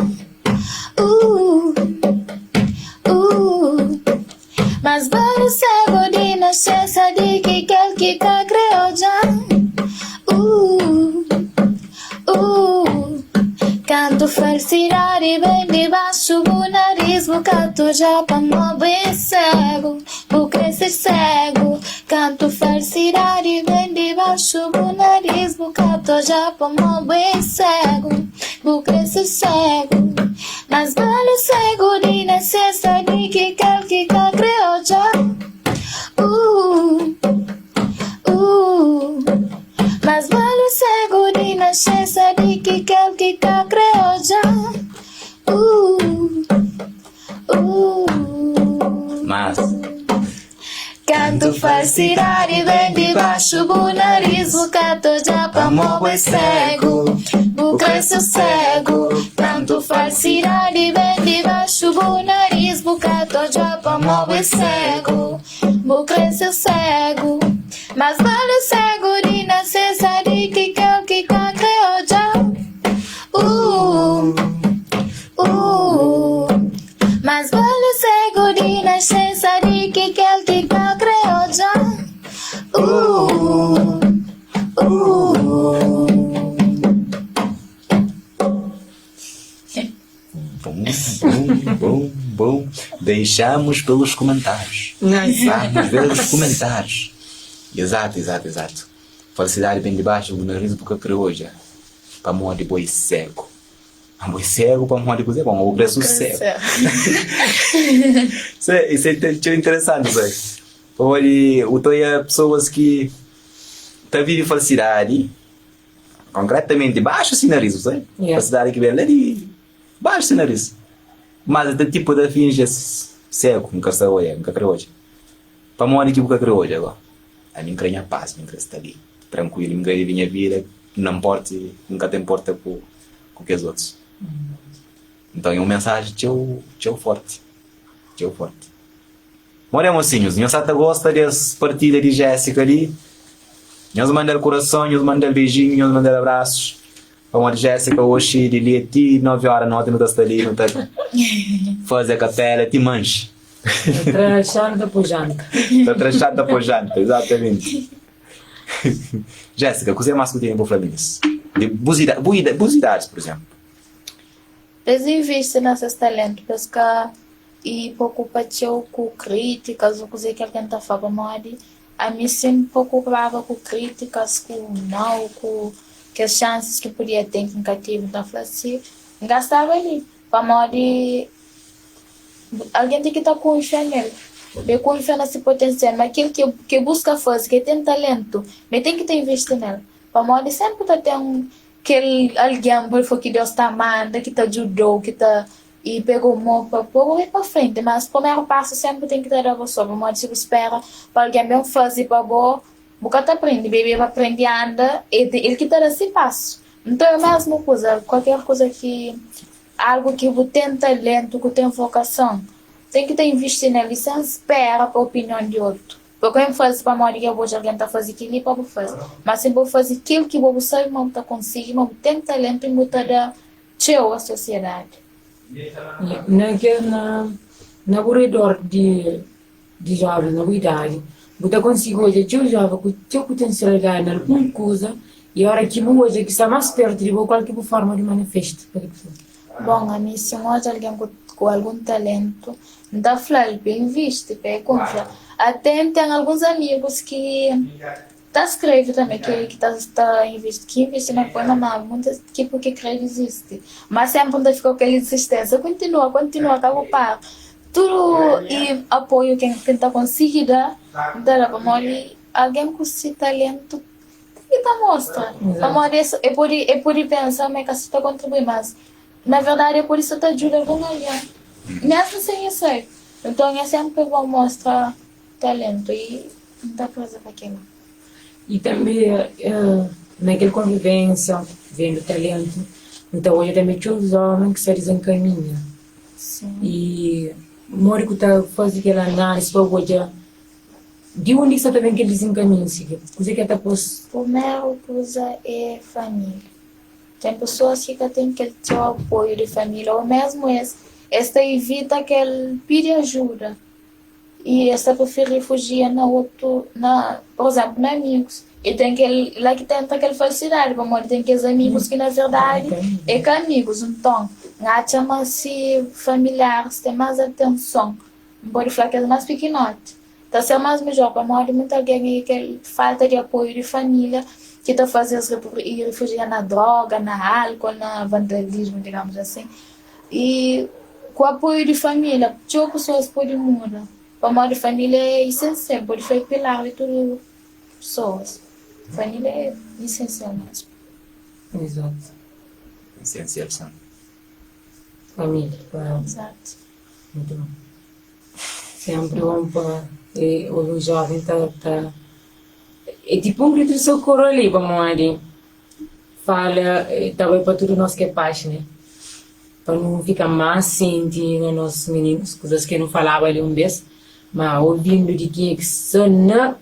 Canto felicidade bem debaixo do nariz, bocato já pra mover cego, vou crescer cego. Canto felicidade bem debaixo do nariz, bocato já pra mover cego, vou crescer cego. Mas vale cego de necessidade que quer que criou já. Mas vale cego de necessidade que quer que criou já. Mas Canto felicidade vem debaixo do nariz, o cato já pra mover cego, o cresce cego. Canto felicidade vem debaixo do nariz, o cato já pra mover cego, o cresce cego. Mas vale cego de necessidade que quer que criou já. Mas vale cego de necessidade que quer que criou já. Bom. Deixamos pelos comentários. Vamos ver os comentários. Exato. Felicidade bem debaixo do nariz porque criou já. Para morrer de boi cego. Boi cego para morrer de coisa bom. O preço cego. Isso é interessante, sabe? Porque eu tenho pessoas que vivem felicidade concretamente baixo esse nariz, sabe? Felicidade que vem lá de baixo esse nariz. Mas é tipo de finge cego, nunca está olhando, nunca criou hoje. Para morrer que nunca criou hoje agora. A mim crenha paz, me está ali. Tranquilo, me ganha minha vida, não importa, nunca te importa com os outros. Então é uma mensagem tão forte. Morre, mocinhos, nós até gosta dessa partida de Jéssica ali. Nós mandamos coração, nós mandamos beijinhos, nós mandamos abraços. Para a Jéssica hoje, de Lieti, 9 horas, não está ali, não está fazer a capela, te manche. Trachada pujante. Está trachada pujante, exatamente. Jéssica, o que você mais que tem para falar disso? De busidades, por exemplo. Desinveste nesses talentos, porque e preocupação com críticas, ou coisa que alguém está falando, a mim sempre preocupava com críticas, com não, com que as chances que podia ter em cativo, então assim, gastava ali, para morrer, alguém tem que estar com fé nele, bem com fé nesse potencial, mas aquele que busca força, que tem talento, mas tem que ter investido nele, para morrer sempre está tendo aquele alguém que Deus está amando, que te ajudou, que está e pegou o mão para pôr para frente, mas o primeiro passo sempre tem que dar a você, mas se você espera para alguém bem fazer para boa, você aprende, bebê vai aprender a andar, ele que dá esse passo. Então é a mesma coisa, qualquer coisa que, algo que você tem talento, que tem vocação, tem que investir nele, sem esperar para a opinião de outro. Porque eu faço para morrer, eu vou alguém está fazendo aquilo para você fazer, mas se você fazer aquilo que você sabe, não está conseguindo, não tem talento e muita da tchau a sociedade. Na corredor de jovens, na idade, você consegue hoje ter um jovem com teu potencialidade em alguma coisa e a hora que hoje que está mais perto de qualquer forma de manifesto. Bom, a mim se hoje alguém com algum talento, dá flor bem visto, bem confiar. Até tem alguns amigos que tá escreve também que tá investe na coisa mal, muitas tipo que crê existe, mas sempre ainda ficou aquela insistência, continua tá ocupado tudo e apoio quem tá conseguindo dar para morrer alguém com esse talento que tá mostra para morrer é por pensar mas que você tá contribuindo mais na verdade é por isso que tá ajuda com alguém mesmo sem isso então é sempre bom mostrar talento e não dá coisa para queimar. E também, naquela convivência, vendo talento, então hoje também tinha os homens que se desencaminham. Sim. E o que está fazendo aquela análise para hoje, de onde você está vendo que eles desencaminham-se? Você que está posto? Primeira coisa é família. Tem pessoas que têm que ter o apoio de família, ou mesmo esta evita que ele pede ajuda. E essa prefere refugiar por exemplo, amigos. E tem aquele, lá que tenta aquela falsidade, como ele tem aqueles amigos que na verdade é que amigos, então, lá chama-se familiares, tem mais atenção, não pode falar que é mais pequenote. Então, se é mais melhor, para morrer muito alguém que falta de apoio de família, que está fazendo ir refugiar na droga, na álcool, na vandalismo, digamos assim. E com o apoio de família, tinha pessoas podem mudar. Para morrer família é essencial, pode ser pilar de tudo pessoas. Família é essencial mesmo. Exato. Essencial, sim. Família. Exato. Muito bom. Sempre bom para o jovem tá é tipo um grito de socorro ali para morrer. Fala também para tudo nós que é paz, né? Para não ficar mais sentindo nossos meninos, coisas que não falava ali vez, mas ouvindo de que só na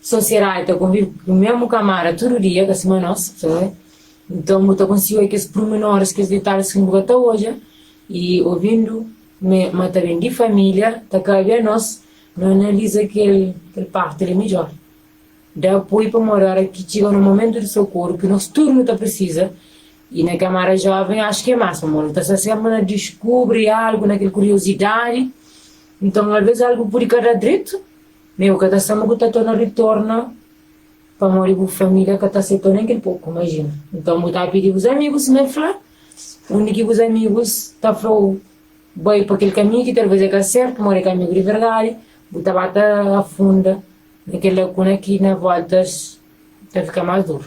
sociedade convive com o mesmo camarada todo dia, que assim nós, sabe? Então, eu consigo aqueles pormenores, aqueles detalhes que eu até hoje, e ouvindo, mas também de família, tá cabe a nós, não analisa aquele parte ali melhor. Dá apoio para morar aqui, chega no momento de socorro, que nós tudo não precisa, e na camada jovem acho que é mais, amor, tá sempre descobre algo, naquela curiosidade, então às vezes algo por cada direito, meu, que está sempre que está retorno para morar com a família que está se tornando aquele pouco, imagina. Então, eu estava a pedir os amigos, me falar, onde que os amigos estão falando, vai para aquele caminho que talvez é certo, morar com amigo de verdade, eu estava a funda, naquela lacuna aqui na voltas, vai ficar mais duro.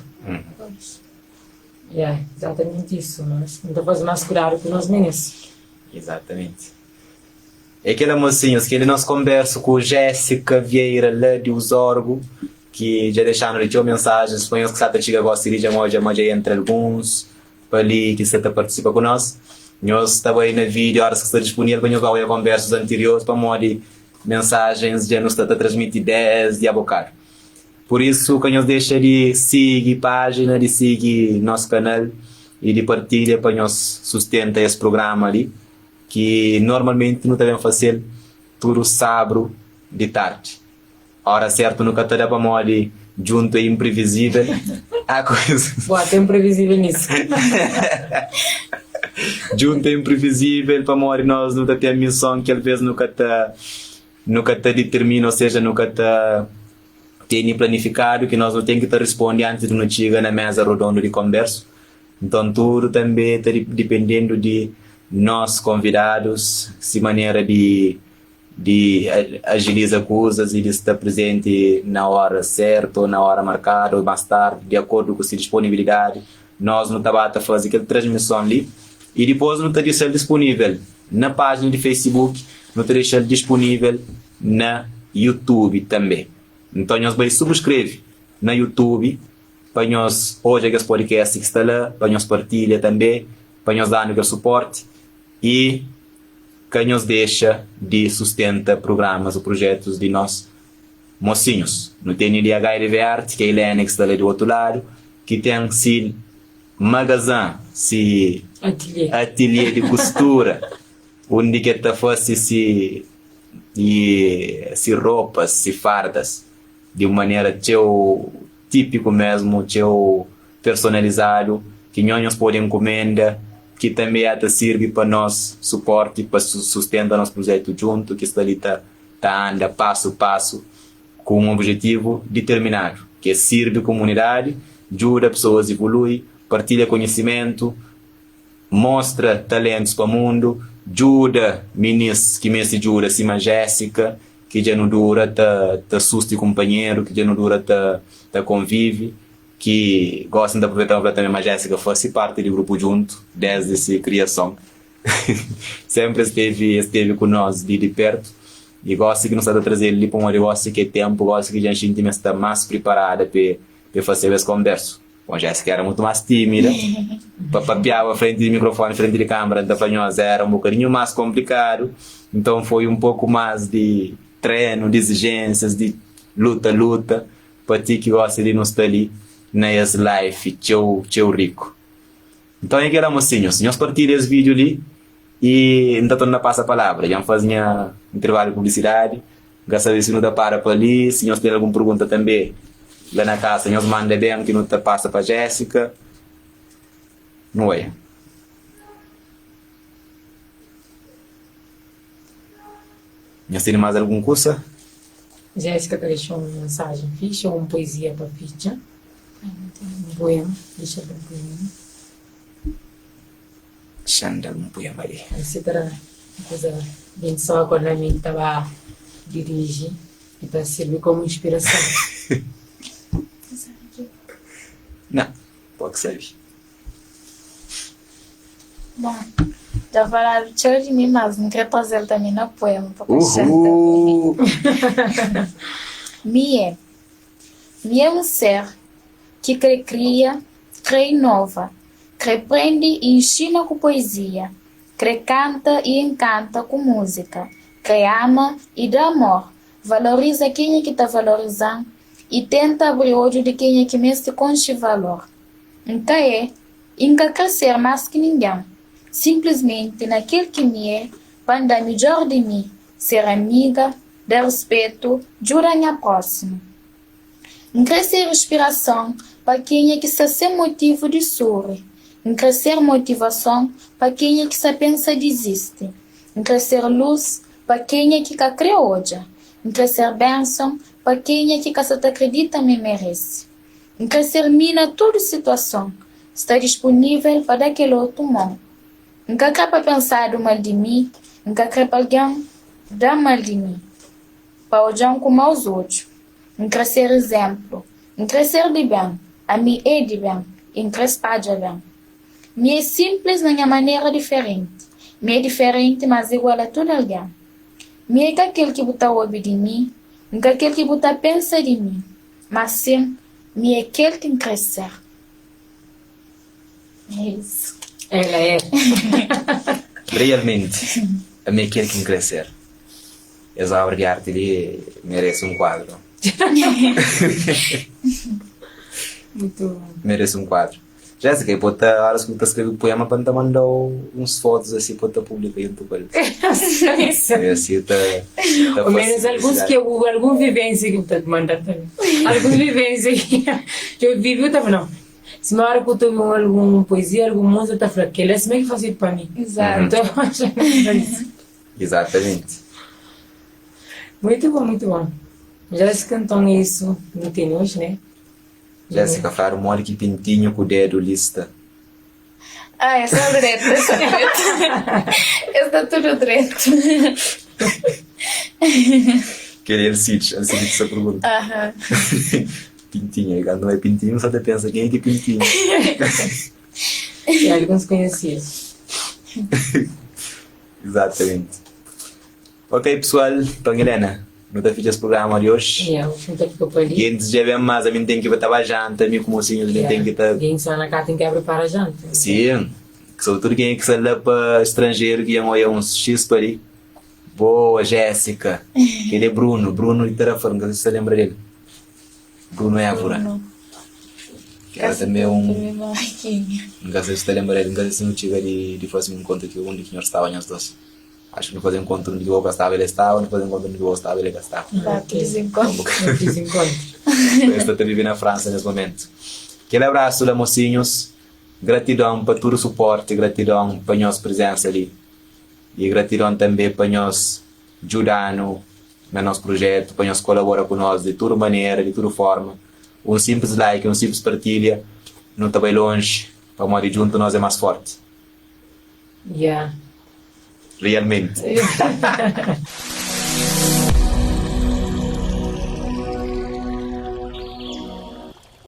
É, exatamente isso, mas não está fazendo mais curar que nós merecemos. Exatamente. É aquela mocinha que ele nós conversa com Jéssica Vieira lá de Usorgo, que já deixaram de ter mensagens, põe que está chega gosta de já entre alguns, para ali que você participa conosco. Nós estava aí no vídeo, horas que está disponível, para nós ver conversas anteriores, para morrer mensagens, já nos está a transmitir ideias de abocar. Por isso, que nós deixa de seguir página, de seguir nosso canal e de partilha para nós sustentar esse programa ali, que normalmente não devemos fazer tudo sábado de tarde. A hora certa nunca te dá para morrer junto e imprevisível. A coisa. Boa, tem imprevisível nisso. Junto e imprevisível para morrer nós não temos a missão que às vezes nunca te determina, ou seja, nunca tem planificado, que nós não temos que responder antes de não chegar na mesa redonda de conversa. Então tudo também está dependendo de nós convidados, se maneira de agilizar coisas e de estar presente na hora certa ou na hora marcada ou mais tarde, de acordo com a disponibilidade. Nós não estamos a fazer aquela transmissão ali e depois não está disponível na página de Facebook, não está deixando disponível na YouTube também. Então nós vamos subscrever na YouTube para nós hoje esse podcast que está lá, para nós partilha também, para nós dar o suporte e que nos deixa de sustentar programas ou projetos de nós mocinhos. Não tem IDHLV Arte, que é a Helena que está ali do outro lado, que tem sim magazine, se ateliê de costura, onde que está fazendo se roupas, se fardas, de uma maneira típico mesmo, personalizado, que nós podemos encomenda, que também até serve para nós suporte, para sustentar nosso projeto junto, que está ali anda passo a passo, com um objetivo determinado, que é servir a comunidade, ajuda pessoas a evoluir, partilha conhecimento, mostra talentos para o mundo, ajuda meninas que me ajuda, assim, a Jéssica, que já não dura, tá susto companheiro, que já não dura, tá convive, que gostam de aproveitar também a Jéssica fosse parte do grupo junto, desde essa criação. Sempre esteve com nós de perto, e gosto que nos está a trazer ele para um negócio que é tempo, gosto que a gente está mais preparada para fazer esse converso. Bom, a Jéssica era muito mais tímida, papiava frente do microfone, frente de câmera, então para nós era um bocadinho mais complicado, então foi um pouco mais de treino, de exigências, de luta, para ti que gosta de nos estar ali nessa live, teu rico. Então é aquela mocinho, nós partilhamos esse vídeo ali e então torna passa a palavra, já fazia intervalo de publicidade, gostaria se não dá para ali, se nós tem alguma pergunta também, lá na casa, nós manda bem que não te passa para Jéssica. Não é? Nós temos mais algum curso? Jéssica deixou uma mensagem ficha ou uma poesia para ficha? Um poema, deixa eu ver um poema. Xanda, um poema ali. Você terá uma coisa bem só quando a mente estava dirigir e para servir como inspiração. Não, pode ser. Bom, já falaram de mim, mas não quero trazer também no poema para deixar Uhul! Mie é um ser que cria, inova, aprende e ensina com poesia, canta e encanta com música, ama e dá amor, valoriza quem é que está valorizando e tenta abrir o olho de quem é que mesmo conche valor. Então inca crescer mais que ninguém, simplesmente naquele que me é, para dar melhor de mim, ser amiga, dar respeito, jurar a próxima. Crescer inspiração para quem é que se ser motivo de sorrir. Crescer motivação para quem é que se pensa desiste. Crescer luz para quem é que crê hoje. Crescer bênção para quem é que se acredita me merece. Crescer mina toda situação. Está disponível para aquele outro mundo. Nunca quer para pensar do mal de mim. Nunca quer para alguém dar mal de mim. Para olhar com maus olhos. Crescer exemplo. Crescer de bem. A mim é de bem. Crescer de bem. Me é simples na minha maneira diferente. Me é diferente, mas igual a todo alguém. Me é aquele que botar ouve de mim, nunca aquele que botar pensa de mim. Mas sim, me é aquele que crescer. É isso. Ela é. Realmente, a minha quer que crescer. Essa obra de arte ali merece um quadro. Muito bom. Merece um quadro. Jéssica, pode estar, a hora que você escreve o poema, para te mandar uns fotos assim, para te publicar no YouTube. Isso. Assim, Ao menos alguns que algum vivência que eu te mandar também. Alguns vivência que eu vivi, eu estava não. Se uma hora que eu tive alguma poesia, algum música, eu estava falando, que ele é assim que fazia para mim. Exato. Então, eu acho que é isso. Exatamente. Muito bom, muito bom. Jéssica, então é isso. Não tem hoje, né? Jéssica, falaram mole que pintinho com o dedo lista. Ah, essa é direto, essa é direto. Essa é tudo direto. Querer ele cite essa pergunta. Aham. Pintinho, aí quando não é pintinho, só te pensa quem é que é pintinho. E alguns conhecidos. Exatamente. Ok, pessoal, então Helena, não te fiz esse programa de hoje. E eu junto aqui com o ali. E antes de ver mais, a mim tem que ir para a janta, a mim como assim, a mim tem que estar... Quem só na casa tem que abrir para a janta. Sim, sobretudo quem é que sai lá para estrangeiro, que é uns X para ali. Boa, Jéssica. Ele é Bruno e Terafora, não sei se você lembra dele. Bruno Évora. Que era também um... Não sei se você lembra dele, não sei se não tive de fazer um encontro que onde nós estávamos nós dois. Acho que não fazer um encontro onde eu gostava, ele estava, não fazer um encontro onde eu gostava, ele gostava. Eu estou a viver na França nesse momento. Aquele abraço lá, mocinhos. Gratidão para todo o suporte, gratidão para a nossa presença ali. E gratidão também para nós ajudar no nosso projeto, para nós colaborar com nós de toda maneira, de toda forma. Um simples like, um simples partilha, não está bem longe, para morar junto nós é mais forte. Yeah. Realmente.